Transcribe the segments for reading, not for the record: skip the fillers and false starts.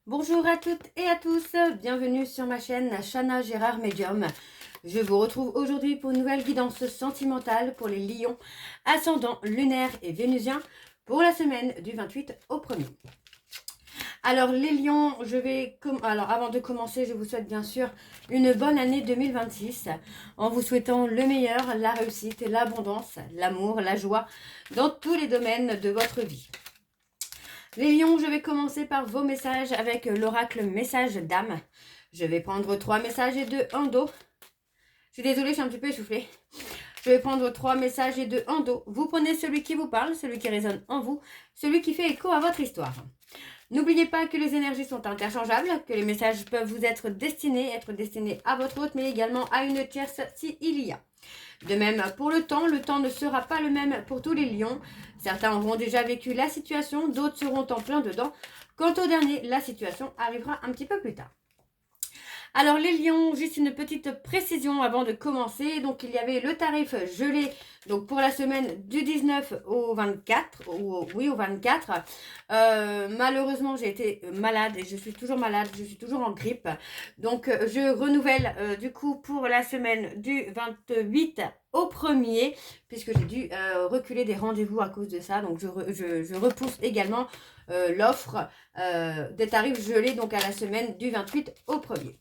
Bonjour à toutes et à tous, bienvenue sur ma chaîne Chana Gérard Medium. Je vous retrouve aujourd'hui pour une nouvelle guidance sentimentale pour les lions, ascendant lunaire et vénusien pour la semaine du 28 au 1er. Alors les lions, alors avant de commencer, je vous souhaite bien sûr une bonne année 2026 en vous souhaitant le meilleur, la réussite, l'abondance, l'amour, la joie dans tous les domaines de votre vie. Les lions, je vais commencer par vos messages avec l'oracle message d'âme. Je vais prendre 3 messages et 2 en dos. Je suis désolée, je suis un petit peu essoufflée. Je vais prendre 3 messages et 2 en dos. Vous prenez celui qui vous parle, celui qui résonne en vous, celui qui fait écho à votre histoire. N'oubliez pas que les énergies sont interchangeables, que les messages peuvent vous être destinés à votre hôte, mais également à une tierce s'il y a. De même pour le temps ne sera pas le même pour tous les lions. Certains auront déjà vécu la situation, d'autres seront en plein dedans. Quant au dernier, la situation arrivera un petit peu plus tard. Alors les lions, juste une petite précision avant de commencer. Donc il y avait le tarif gelé donc pour la semaine du 19 au 24, au 24. Malheureusement j'ai été malade et je suis toujours malade, je suis toujours en grippe. Donc je renouvelle du coup pour la semaine du 28 au 1er, puisque j'ai dû reculer des rendez-vous à cause de ça. Donc je repousse également l'offre des tarifs gelés donc à la semaine du 28 au 1er.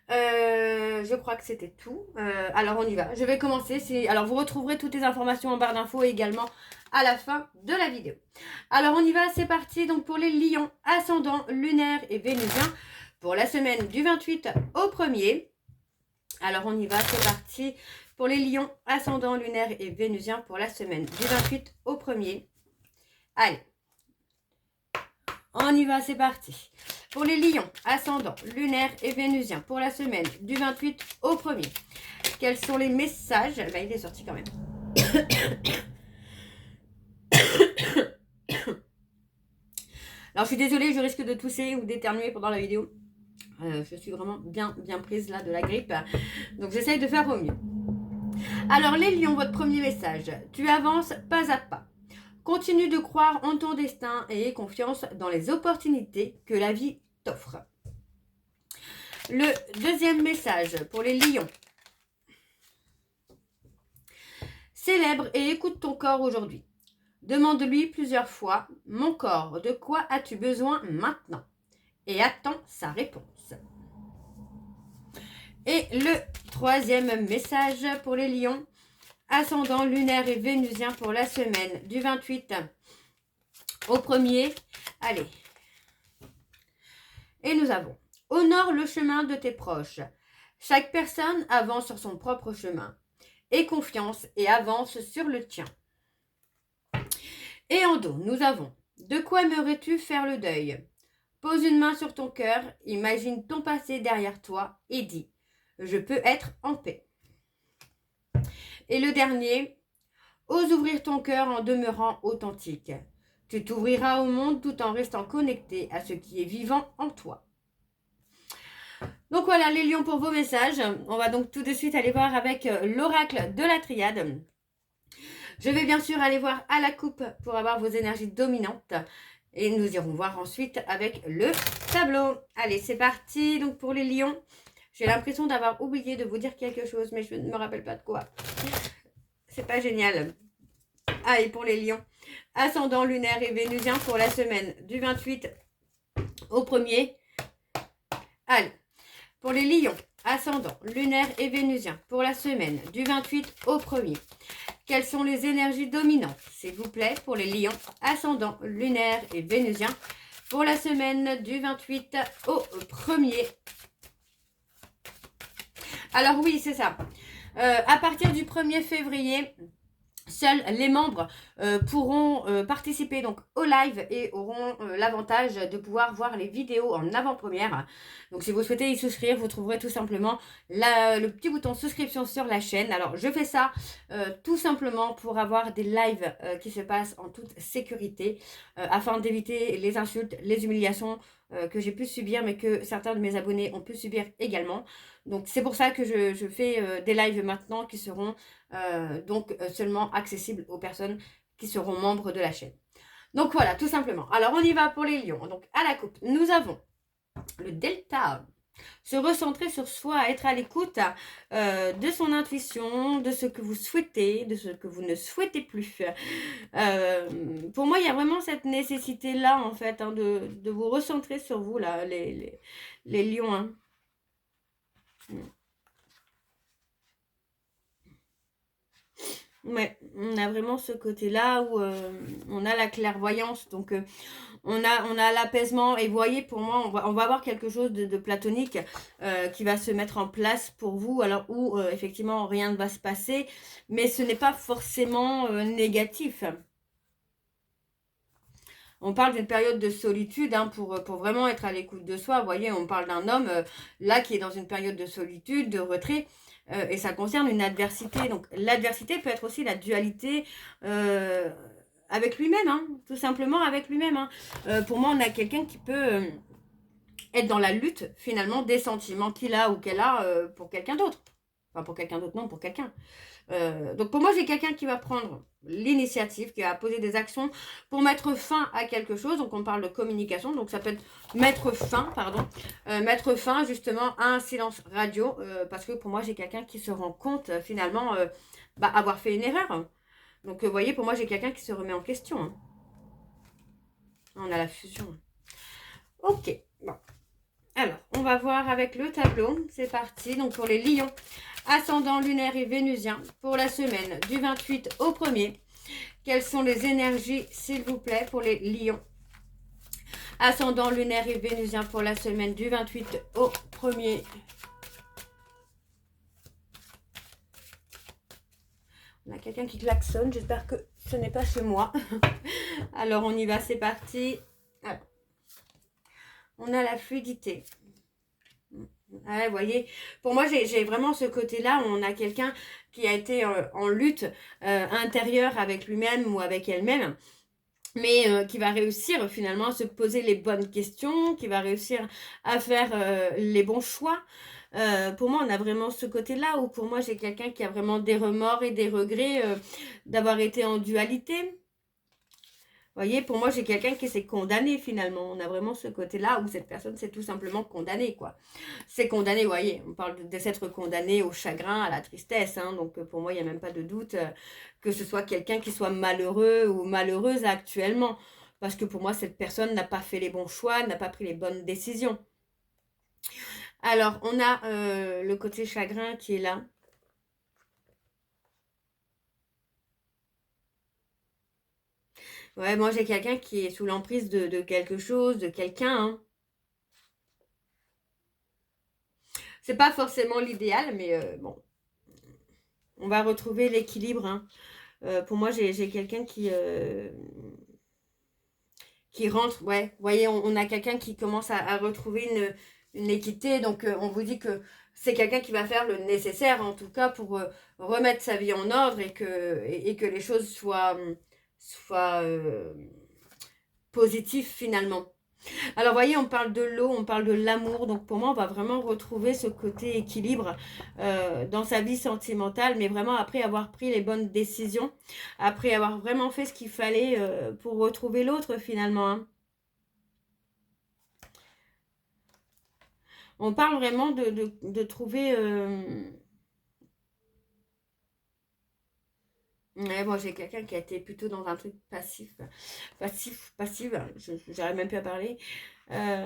Je crois que c'était tout. Alors on y va. Je vais commencer. Alors vous retrouverez toutes les informations en barre d'infos et également à la fin de la vidéo. Alors on y va, c'est parti. Donc pour les lions, ascendant, lunaire et vénusien, pour la semaine du 28 au 1er. Alors on y va, c'est parti. Pour les lions, ascendant, lunaire et vénusien, pour la semaine du 28 au 1er. Allez. On y va, c'est parti. Pour les lions, ascendant, lunaire et vénusien, pour la semaine du 28 au 1er. Quels sont les messages? Ben, il est sorti quand même. Alors, je suis désolée, je risque de tousser ou d'éternuer pendant la vidéo. Je suis vraiment bien prise là de la grippe. Donc, j'essaye de faire au mieux. Alors, les lions, votre premier message. Tu avances pas à pas. Continue de croire en ton destin et aie confiance dans les opportunités que la vie t'offre. Le deuxième message pour les lions. Célèbre et écoute ton corps aujourd'hui. Demande-lui plusieurs fois, mon corps, de quoi as-tu besoin maintenant? Et attends sa réponse. Et le troisième message pour les lions, ascendant, lunaire et vénusien pour la semaine du 28 au 1er. Allez. Et nous avons, honore le chemin de tes proches. Chaque personne avance sur son propre chemin. Aie confiance et avance sur le tien. Et en dos, nous avons, de quoi aimerais-tu faire le deuil? Pose une main sur ton cœur, imagine ton passé derrière toi et dis, je peux être en paix. Et le dernier, ose ouvrir ton cœur en demeurant authentique. Tu t'ouvriras au monde tout en restant connecté à ce qui est vivant en toi. Donc voilà les lions pour vos messages. On va donc tout de suite aller voir avec l'oracle de la triade. Je vais bien sûr aller voir à la coupe pour avoir vos énergies dominantes. Et nous irons voir ensuite avec le tableau. Allez, c'est parti. Donc pour les lions, j'ai l'impression d'avoir oublié de vous dire quelque chose, mais je ne me rappelle pas de quoi. C'est pas génial. Allez, pour les lions, ascendant, lunaire et vénusien pour la semaine du 28 au 1er. Allez, pour les lions, ascendant, lunaire et vénusien pour la semaine du 28 au 1er. Quelles sont les énergies dominantes, s'il vous plaît, pour les lions, ascendant, lunaire et vénusien pour la semaine du 28 au 1er. Alors oui, c'est ça. À partir du 1er février, seuls les membres pourront participer donc au live et auront l'avantage de pouvoir voir les vidéos en avant-première. Donc si vous souhaitez y souscrire, vous trouverez tout simplement le petit bouton souscription sur la chaîne. Alors je fais ça tout simplement pour avoir des lives qui se passent en toute sécurité afin d'éviter les insultes, les humiliations que j'ai pu subir mais que certains de mes abonnés ont pu subir également. Donc c'est pour ça que je fais des lives maintenant qui seront donc seulement accessibles aux personnes qui seront membres de la chaîne. Donc voilà, tout simplement. Alors on y va pour les lions. Donc à la coupe, nous avons le delta. Se recentrer sur soi, être à l'écoute de son intuition, de ce que vous souhaitez, de ce que vous ne souhaitez plus. Pour moi, il y a vraiment cette nécessité-là, en fait, hein, de vous recentrer sur vous, là, les lions. Hein. Ouais, on a vraiment ce côté-là où on a la clairvoyance, donc on a l'apaisement. Et vous voyez, pour moi, on va avoir quelque chose de platonique qui va se mettre en place pour vous, alors où effectivement rien ne va se passer, mais ce n'est pas forcément négatif. On parle d'une période de solitude hein, pour vraiment être à l'écoute de soi. Vous voyez, on parle d'un homme là qui est dans une période de solitude, de retrait. Et ça concerne une adversité. Donc l'adversité peut être aussi la dualité avec lui-même, hein, tout simplement avec lui-même. Hein. Pour moi, on a quelqu'un qui peut être dans la lutte finalement des sentiments qu'il a ou qu'elle a pour quelqu'un d'autre. Enfin pour quelqu'un d'autre, non, pour quelqu'un. Donc pour moi, j'ai quelqu'un qui va prendre l'initiative, qui va poser des actions pour mettre fin à quelque chose. Donc on parle de communication, donc ça peut être mettre fin, mettre fin justement à un silence radio, parce que pour moi, j'ai quelqu'un qui se rend compte finalement avoir fait une erreur. Donc vous voyez, pour moi, j'ai quelqu'un qui se remet en question. Hein. On a la fusion. Ok, bon. Alors, on va voir avec le tableau. C'est parti. Donc pour les lions, ascendant lunaire et vénusien, pour la semaine du 28 au 1er. Quelles sont les énergies, s'il vous plaît, pour les lions? Ascendant lunaire et vénusien pour la semaine du 28 au 1er. On a quelqu'un qui klaxonne. J'espère que ce n'est pas chez moi. Alors, on y va. C'est parti. Alors, on a la fluidité. Ouais, vous voyez, pour moi, j'ai vraiment ce côté-là où on a quelqu'un qui a été en lutte intérieure avec lui-même ou avec elle-même, mais qui va réussir finalement à se poser les bonnes questions, qui va réussir à faire les bons choix. Pour moi, on a vraiment ce côté-là où pour moi, j'ai quelqu'un qui a vraiment des remords et des regrets d'avoir été en dualité. Vous voyez, pour moi, j'ai quelqu'un qui s'est condamné finalement. On a vraiment ce côté-là où cette personne s'est tout simplement condamnée, quoi. C'est condamné, vous voyez, on parle de s'être condamné au chagrin, à la tristesse. Hein, donc pour moi, il n'y a même pas de doute que ce soit quelqu'un qui soit malheureux ou malheureuse actuellement. Parce que pour moi, cette personne n'a pas fait les bons choix, n'a pas pris les bonnes décisions. Alors, on a le côté chagrin qui est là. Ouais, moi j'ai quelqu'un qui est sous l'emprise de quelque chose, de quelqu'un. Hein. C'est pas forcément l'idéal, mais bon, on va retrouver l'équilibre. Hein. Pour moi, j'ai quelqu'un qui rentre. Ouais, vous voyez, on a quelqu'un qui commence à retrouver une équité. Donc, on vous dit que c'est quelqu'un qui va faire le nécessaire, en tout cas, pour remettre sa vie en ordre et que les choses soient positives finalement. Alors, vous voyez, on parle de l'eau, on parle de l'amour. Donc, pour moi, on va vraiment retrouver ce côté équilibre dans sa vie sentimentale, mais vraiment après avoir pris les bonnes décisions, après avoir vraiment fait ce qu'il fallait pour retrouver l'autre finalement. Hein. On parle vraiment de trouver... Ouais, moi, j'ai quelqu'un qui a été plutôt dans un truc passif. Passif. J'arrive même plus à parler. Euh,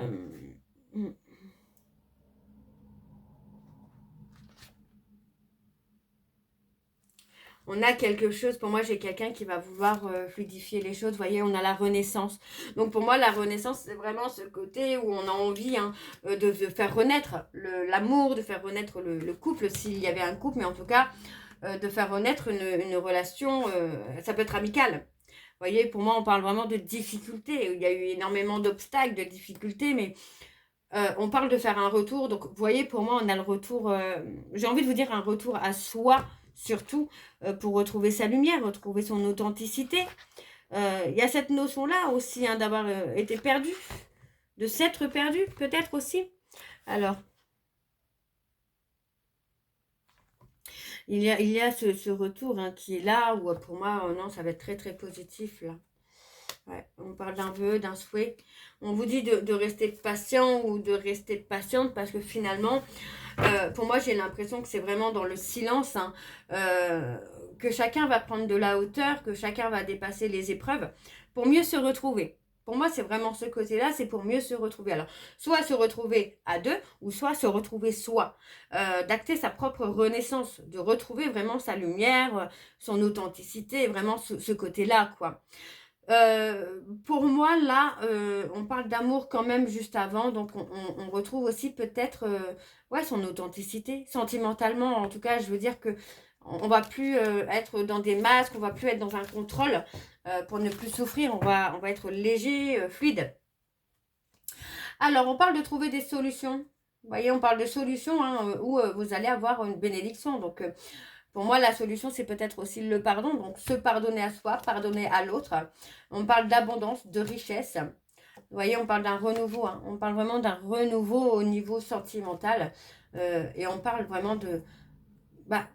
On a quelque chose, pour moi j'ai quelqu'un qui va vouloir fluidifier les choses, vous voyez, on a la renaissance. Donc pour moi la renaissance c'est vraiment ce côté où on a envie hein, de faire renaître l'amour, de faire renaître le couple s'il y avait un couple, mais en tout cas de faire renaître une relation, ça peut être amical. Vous voyez, pour moi on parle vraiment de difficultés, il y a eu énormément d'obstacles, de difficultés, mais on parle de faire un retour. Donc, vous voyez, pour moi, on a le retour, j'ai envie de vous dire un retour à soi, surtout, pour retrouver sa lumière, retrouver son authenticité. Il y a cette notion-là aussi, hein, d'avoir été perdu, de s'être perdu, peut-être aussi. Alors, il y a ce retour hein, qui est là, où pour moi, non, ça va être très, très positif, là. Ouais, on parle d'un vœu, d'un souhait. On vous dit de rester patient ou de rester patiente parce que finalement, pour moi, j'ai l'impression que c'est vraiment dans le silence, hein, que chacun va prendre de la hauteur, que chacun va dépasser les épreuves pour mieux se retrouver. Pour moi, c'est vraiment ce côté-là, c'est pour mieux se retrouver. Alors, soit se retrouver à deux, ou soit se retrouver soi. D'acter sa propre renaissance, de retrouver vraiment sa lumière, son authenticité, vraiment ce côté-là, quoi. Pour moi, là, on parle d'amour quand même juste avant, donc on retrouve aussi peut-être ouais, son authenticité, sentimentalement. En tout cas, je veux dire que on va plus être dans des masques, on va plus être dans un contrôle pour ne plus souffrir, on va être léger, fluide. Alors, on parle de trouver des solutions. Vous voyez, on parle de solutions hein, où vous allez avoir une bénédiction. Donc, pour moi, la solution, c'est peut-être aussi le pardon. Donc, se pardonner à soi, pardonner à l'autre. On parle d'abondance, de richesse. Vous voyez, on parle d'un renouveau. Hein. On parle vraiment d'un renouveau au niveau sentimental. Et on parle vraiment bah,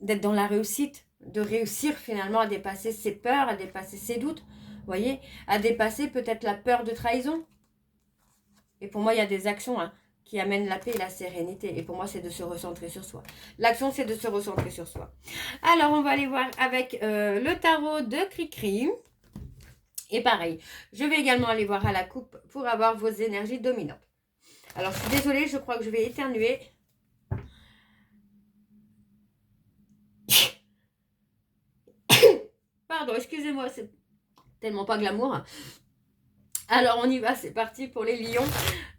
d'être dans la réussite. De réussir finalement à dépasser ses peurs, à dépasser ses doutes. Vous voyez, à dépasser peut-être la peur de trahison. Et pour moi, il y a des actions hein, qui amènent la paix et la sérénité. Et pour moi, c'est de se recentrer sur soi. L'action, c'est de se recentrer sur soi. Alors, on va aller voir avec le tarot de Cricri. Et pareil, je vais également aller voir à la coupe pour avoir vos énergies dominantes. Alors, je suis désolée, je crois que je vais éternuer. Pardon, excusez-moi, c'est tellement pas glamour. Alors, on y va, c'est parti pour les lions.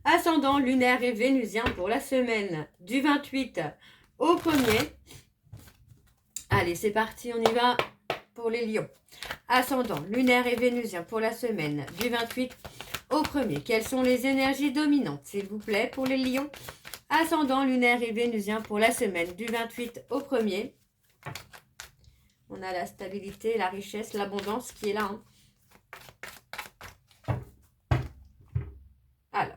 Ascendant lunaire et vénusien pour la semaine du 28 au 1er. Allez, c'est parti, on y va pour les lions. Ascendant lunaire et vénusien pour la semaine du 28 au 1er. Quelles sont les énergies dominantes, s'il vous plaît, pour les lions? Ascendant lunaire et vénusien pour la semaine du 28 au 1er. On a la stabilité, la richesse, l'abondance qui est là. Hein. Alors,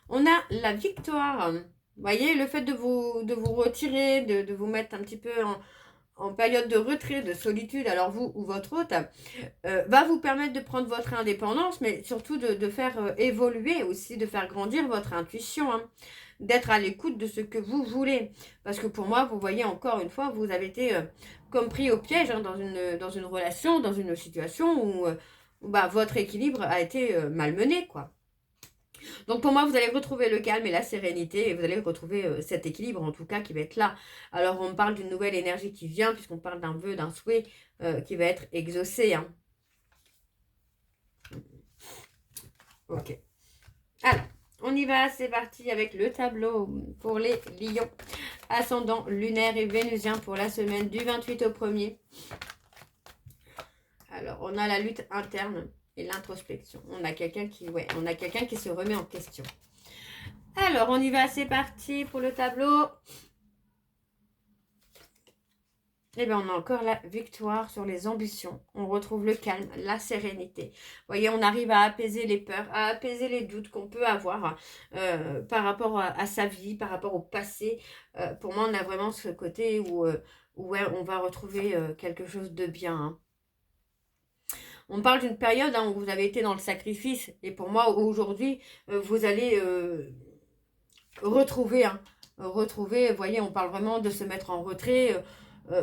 on a la victoire. Vous voyez, le fait de vous retirer, de vous mettre un petit peu en période de retrait, de solitude, alors vous ou votre hôte, va vous permettre de prendre votre indépendance, mais surtout de faire évoluer aussi, de faire grandir votre intuition, hein, d'être à l'écoute de ce que vous voulez. Parce que pour moi, vous voyez encore une fois, vous avez été comme pris au piège hein, dans une relation, dans une situation où bah, votre équilibre a été malmené, quoi. Donc pour moi, vous allez retrouver le calme et la sérénité et vous allez retrouver cet équilibre en tout cas qui va être là. Alors on parle d'une nouvelle énergie qui vient puisqu'on parle d'un vœu, d'un souhait qui va être exaucé. Hein. Ok. Alors, on y va, c'est parti avec le tableau pour les lions. Ascendant lunaire et vénusien pour la semaine du 28 au 1er. Alors, on a la lutte interne et l'introspection. On a quelqu'un qui se remet en question. Alors, on y va, c'est parti pour le tableau. Eh bien, on a encore la victoire sur les ambitions. On retrouve le calme, la sérénité. Vous voyez, on arrive à apaiser les peurs, à apaiser les doutes qu'on peut avoir par rapport à sa vie, par rapport au passé. Pour moi, on a vraiment ce côté où ouais, on va retrouver quelque chose de bien. Hein. On parle d'une période hein, où vous avez été dans le sacrifice. Et pour moi, aujourd'hui, vous allez retrouver, vous voyez, on parle vraiment de se mettre en retrait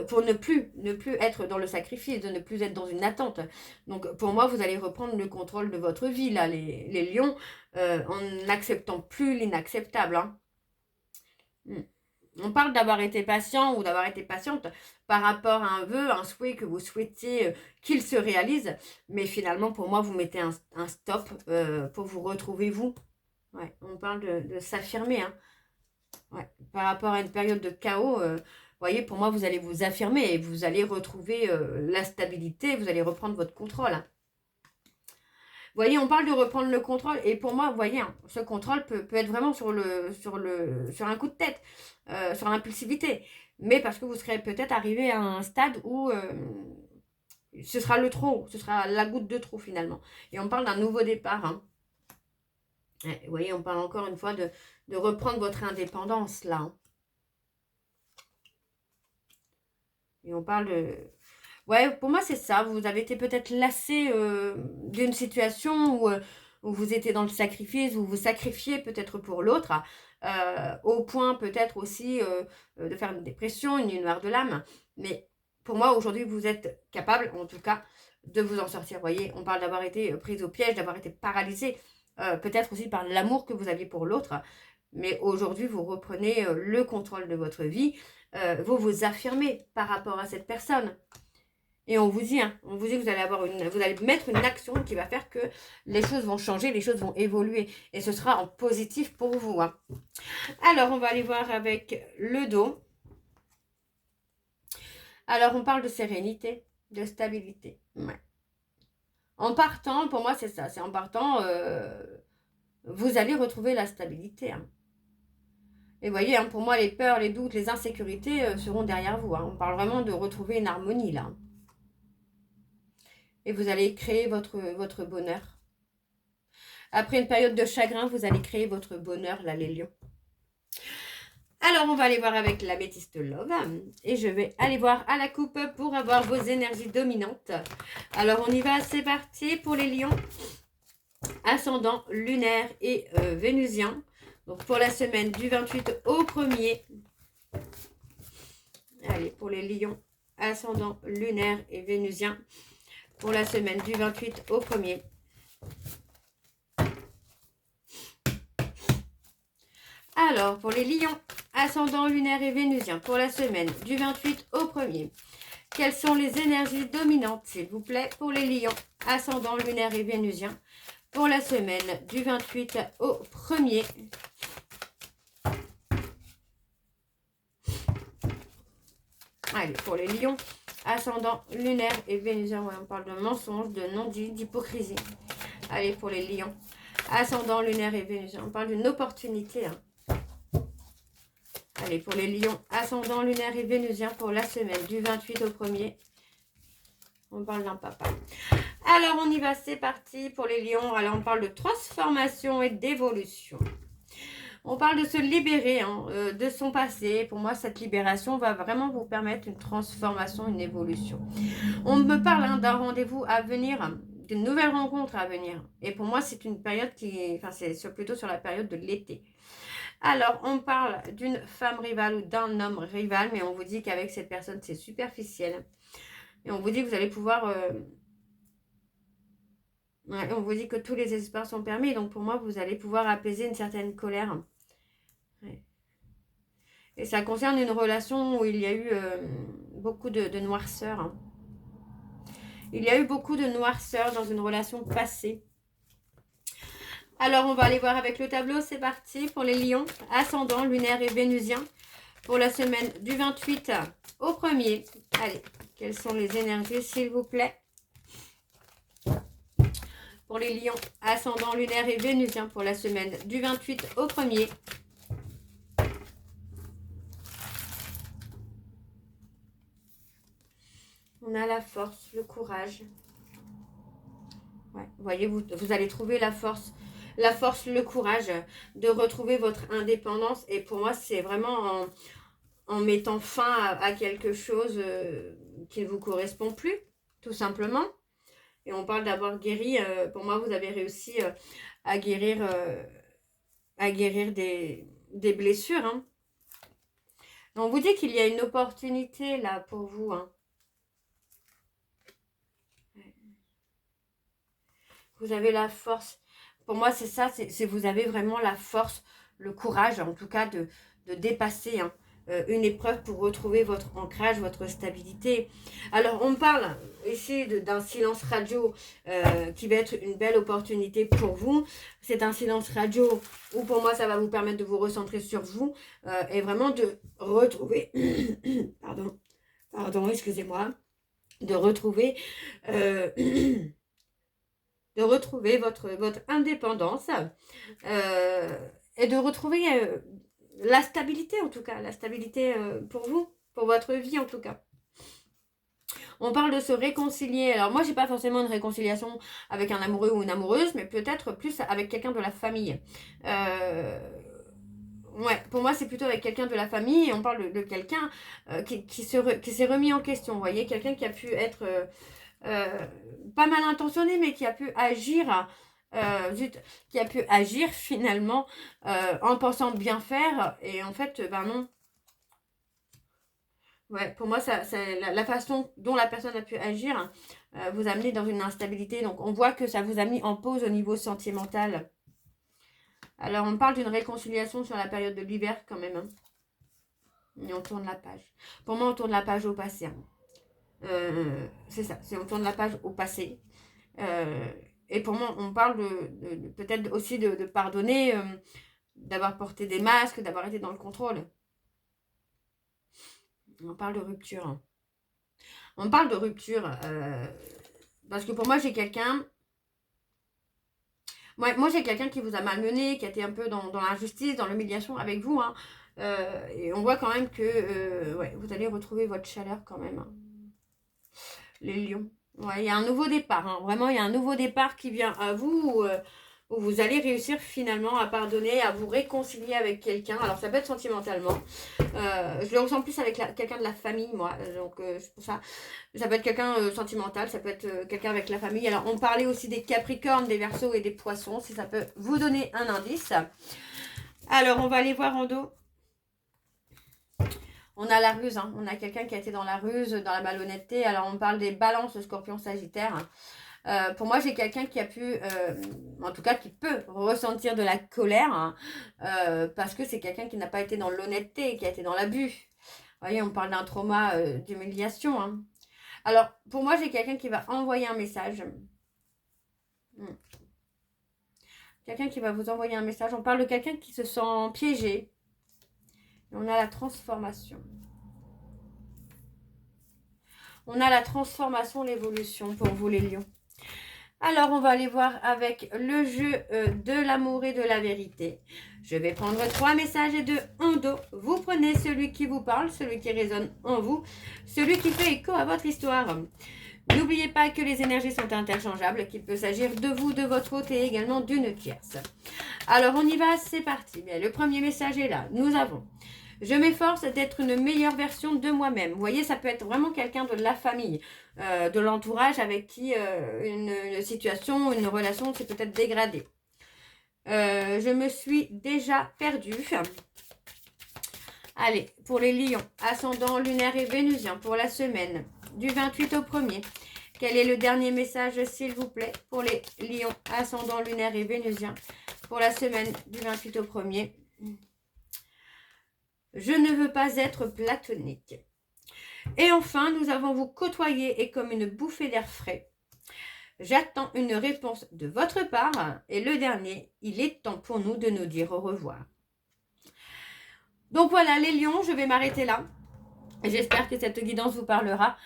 pour ne plus être dans le sacrifice, de ne plus être dans une attente. Donc, pour moi, vous allez reprendre le contrôle de votre vie, là, les lions, en n'acceptant plus l'inacceptable. Hein. On parle d'avoir été patient ou d'avoir été patiente par rapport à un vœu, un souhait que vous souhaitiez qu'il se réalise. Mais finalement, pour moi, vous mettez un stop pour vous retrouver vous. Ouais, on parle de s'affirmer. Hein. Ouais, par rapport à une période de chaos, vous voyez, pour moi, vous allez vous affirmer et vous allez retrouver la stabilité, vous allez reprendre votre contrôle. Hein. Vous voyez, on parle de reprendre le contrôle et pour moi, vous voyez, hein, ce contrôle peut être vraiment sur un coup de tête, sur l'impulsivité. Mais parce que vous serez peut-être arrivé à un stade où ce sera le trop, ce sera la goutte de trop finalement. Et on parle d'un nouveau départ. Hein. Ouais, vous voyez, on parle encore une fois de reprendre votre indépendance là. Hein. Et on parle Ouais, pour moi, c'est ça. Vous avez été peut-être lassé d'une situation où vous étiez dans le sacrifice, où vous sacrifiez peut-être pour l'autre, au point peut-être aussi de faire une dépression, une nuit noire de l'âme. Mais pour moi, aujourd'hui, vous êtes capable, en tout cas, de vous en sortir. Vous voyez, on parle d'avoir été prise au piège, d'avoir été paralysé, peut-être aussi par l'amour que vous aviez pour l'autre. Mais aujourd'hui, vous reprenez le contrôle de votre vie. Vous vous affirmez par rapport à cette personne. Et on vous dit que vous allez mettre une action qui va faire que les choses vont changer, les choses vont évoluer. Et ce sera en positif pour vous. Hein. Alors, on va aller voir avec le dos. Alors, on parle de sérénité, de stabilité. Ouais. En partant, pour moi, c'est ça. C'est en partant, vous allez retrouver la stabilité. Hein. Et vous voyez, hein, pour moi, les peurs, les doutes, les insécurités seront derrière vous. Hein. On parle vraiment de retrouver une harmonie, là. Et vous allez créer votre bonheur. Après une période de chagrin, vous allez créer votre bonheur, là, les lions. Alors, on va aller voir avec l'améthyste love. Et je vais aller voir à la coupe pour avoir vos énergies dominantes. Alors, on y va. C'est parti pour les lions. Ascendant lunaire et vénusien. Donc, pour la semaine du 28 au 1er. Allez, pour les lions. Ascendant lunaire et vénusien. Pour la semaine du 28 au 1er. Alors, pour les lions, ascendant lunaire et vénusien, pour la semaine du 28 au 1er, quelles sont les énergies dominantes, s'il vous plaît, pour les lions, ascendant lunaire et vénusien, pour la semaine du 28 au 1er. Allez, pour les lions, ascendant lunaire et vénusien, ouais, on parle de mensonge, de non-dit, d'hypocrisie. Allez, pour les lions, ascendant lunaire et vénusien, on parle d'une opportunité, hein. Allez, pour les lions, ascendant lunaire et vénusien pour la semaine du 28 au 1er. On parle d'un papa. Alors, on y va, c'est parti pour les lions. Alors, on parle de transformation et d'évolution. On parle de se libérer hein, de son passé. Pour moi, cette libération va vraiment vous permettre une transformation, une évolution. On me parle hein, d'un rendez-vous à venir, d'une nouvelle rencontre à venir. Et pour moi, c'est une période qui... Enfin, c'est plutôt sur la période de l'été. Alors, on parle d'une femme rivale ou d'un homme rival, mais on vous dit qu'avec cette personne, c'est superficiel. Et on vous dit que vous allez pouvoir... Ouais, on vous dit que tous les espoirs sont permis. Donc, pour moi, vous allez pouvoir apaiser une certaine colère. Ouais. Et ça concerne une relation où il y a eu beaucoup de noirceur. Hein. Il y a eu beaucoup de noirceur dans une relation passée. Alors, on va aller voir avec le tableau. C'est parti pour les lions, ascendant, lunaire et vénusien. Pour la semaine du 28 au 1er. Allez, quelles sont les énergies, s'il vous plaît? Pour les lions, ascendant, lunaire et vénusien. Pour la semaine du 28 au 1er. On a la force, le courage. Ouais, vous voyez, vous allez trouver la force, le courage de retrouver votre indépendance. Et pour moi, c'est vraiment en mettant fin à quelque chose qui ne vous correspond plus, tout simplement. Et on parle d'avoir guéri. Pour moi, vous avez réussi à guérir des blessures. Hein. On vous dit qu'il y a une opportunité là pour vous. Hein. Vous avez la force. Pour moi, c'est ça. C'est vous avez vraiment la force, le courage, en tout cas, de dépasser hein, une épreuve pour retrouver votre ancrage, votre stabilité. Alors, on parle ici d'un silence radio qui va être une belle opportunité pour vous. C'est un silence radio où, pour moi, ça va vous permettre de vous recentrer sur vous et vraiment de retrouver... Pardon, excusez-moi. De retrouver... de retrouver votre indépendance et de retrouver la stabilité en tout cas, la stabilité pour vous, pour votre vie en tout cas. On parle de se réconcilier. Alors moi, j'ai pas forcément une réconciliation avec un amoureux ou une amoureuse, mais peut-être plus avec quelqu'un de la famille. Ouais, pour moi, c'est plutôt avec quelqu'un de la famille. Et on parle de quelqu'un qui s'est remis en question. Vous voyez, quelqu'un qui a pu être euh, pas mal intentionné, mais qui a pu agir, qui a pu agir finalement en pensant bien faire. Et en fait, ben non. Ouais, pour moi, la façon dont la personne a pu agir vous a amené dans une instabilité. Donc, on voit que ça vous a mis en pause au niveau sentimental. Alors, on parle d'une réconciliation sur la période de l'hiver quand même. Hein. Et on tourne la page. Pour moi, on tourne la page au passé. Hein. C'est ça, on tourne la page au passé. Et pour moi, on parle peut-être aussi de pardonner, d'avoir porté des masques, d'avoir été dans le contrôle. On parle de rupture. Hein. On parle de rupture. Parce que pour moi, j'ai quelqu'un... Moi, j'ai quelqu'un qui vous a malmené, qui a été un peu dans l'injustice, dans l'humiliation avec vous. Hein. Et on voit quand même que ouais, vous allez retrouver votre chaleur quand même. Hein. Les lions. Ouais, il y a un nouveau départ. Hein. Vraiment, il y a un nouveau départ qui vient à vous où vous allez réussir finalement à pardonner, à vous réconcilier avec quelqu'un. Alors, ça peut être sentimentalement. Je le ressens plus avec quelqu'un de la famille, moi. Donc, c'est pour ça. Ça peut être quelqu'un sentimental, ça peut être quelqu'un avec la famille. Alors, on parlait aussi des Capricornes, des Verseaux et des Poissons, si ça peut vous donner un indice. Alors, on va aller voir en dos. On a la ruse, hein. On a quelqu'un qui a été dans la ruse, dans la malhonnêteté. Alors, on parle des balances, scorpion, sagittaire. Pour moi, j'ai quelqu'un qui a pu, en tout cas qui peut ressentir de la colère, hein, parce que c'est quelqu'un qui n'a pas été dans l'honnêteté, qui a été dans l'abus. Vous voyez, on parle d'un trauma d'humiliation. Hein. Alors, pour moi, j'ai quelqu'un qui va envoyer un message. Quelqu'un qui va vous envoyer un message. On parle de quelqu'un qui se sent piégé. Et on a la transformation. On a la transformation, l'évolution pour vous les lions. Alors, on va aller voir avec le jeu de l'amour et de la vérité. Je vais prendre 3 messages et de un dos. Vous prenez celui qui vous parle, celui qui résonne en vous, celui qui fait écho à votre histoire. N'oubliez pas que les énergies sont interchangeables, qu'il peut s'agir de vous, de votre hôte et également d'une tierce. Alors, on y va, c'est parti. Bien, le premier message est là. Nous avons... Je m'efforce d'être une meilleure version de moi-même. Vous voyez, ça peut être vraiment quelqu'un de la famille, de l'entourage avec qui une situation, une relation s'est peut-être dégradée. Je me suis déjà perdue. Allez, pour les lions, ascendant lunaire et vénusien, pour la semaine du 28 au 1er. Quel est le dernier message, s'il vous plaît, pour les lions, ascendant lunaire et vénusien, pour la semaine du 28 au 1er. Je ne veux pas être platonique. Et enfin, nous avons vous côtoyé et comme une bouffée d'air frais. J'attends une réponse de votre part. Et le dernier, il est temps pour nous de nous dire au revoir. Donc voilà, les lions, je vais m'arrêter là. J'espère que cette guidance vous parlera.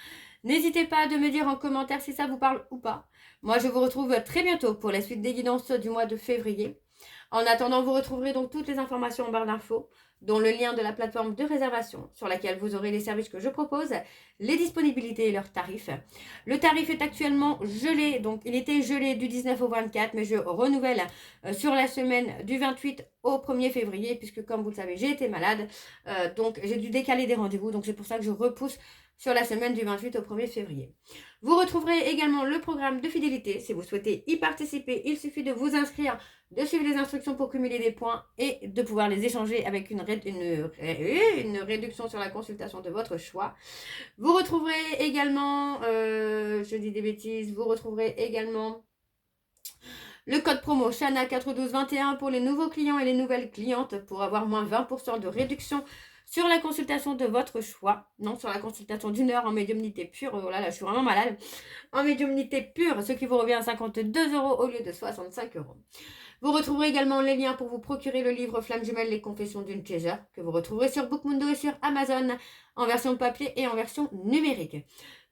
N'hésitez pas à me dire en commentaire si ça vous parle ou pas. Moi, je vous retrouve très bientôt pour la suite des guidances du mois de février. En attendant, vous retrouverez donc toutes les informations en barre d'infos, dont le lien de la plateforme de réservation sur laquelle vous aurez les services que je propose, les disponibilités et leurs tarifs. Le tarif est actuellement gelé, donc il était gelé du 19 au 24, mais je renouvelle sur la semaine du 28 au 1er février, puisque comme vous le savez, j'ai été malade, donc j'ai dû décaler des rendez-vous, donc c'est pour ça que je repousse sur la semaine du 28 au 1er février. Vous retrouverez également le programme de fidélité. Si vous souhaitez y participer, il suffit de vous inscrire, de suivre les instructions pour cumuler des points et de pouvoir les échanger avec une réduction sur la consultation de votre choix. Vous retrouverez également, je dis des bêtises, vous retrouverez également le code promo Shana41221 pour les nouveaux clients et les nouvelles clientes pour avoir moins 20% de réduction sur la consultation de votre choix. Non, sur la consultation d'1 heure en médiumnité pure. Oh là là, je suis vraiment malade. En médiumnité pure, ce qui vous revient à 52 € au lieu de 65 €. Vous retrouverez également les liens pour vous procurer le livre Flamme Jumelle, les confessions d'une chaser, que vous retrouverez sur Bookmundo et sur Amazon, en version papier et en version numérique.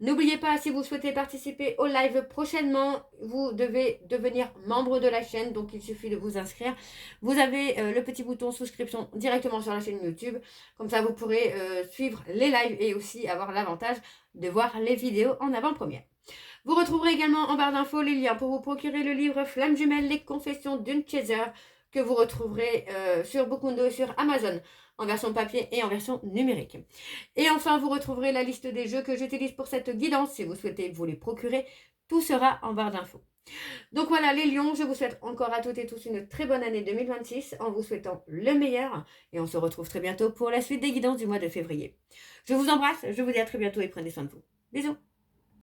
N'oubliez pas, si vous souhaitez participer au live prochainement, vous devez devenir membre de la chaîne, donc il suffit de vous inscrire. Vous avez le petit bouton souscription directement sur la chaîne YouTube, comme ça vous pourrez suivre les lives et aussi avoir l'avantage de voir les vidéos en avant-première. Vous retrouverez également en barre d'infos les liens pour vous procurer le livre Flamme Jumelle, les confessions d'une chaser, que vous retrouverez sur Bookundo et sur Amazon, en version papier et en version numérique. Et enfin, vous retrouverez la liste des jeux que j'utilise pour cette guidance. Si vous souhaitez vous les procurer, tout sera en barre d'infos. Donc voilà les lions, je vous souhaite encore à toutes et tous une très bonne année 2026 en vous souhaitant le meilleur et on se retrouve très bientôt pour la suite des guidances du mois de février. Je vous embrasse, je vous dis à très bientôt et prenez soin de vous. Bisous.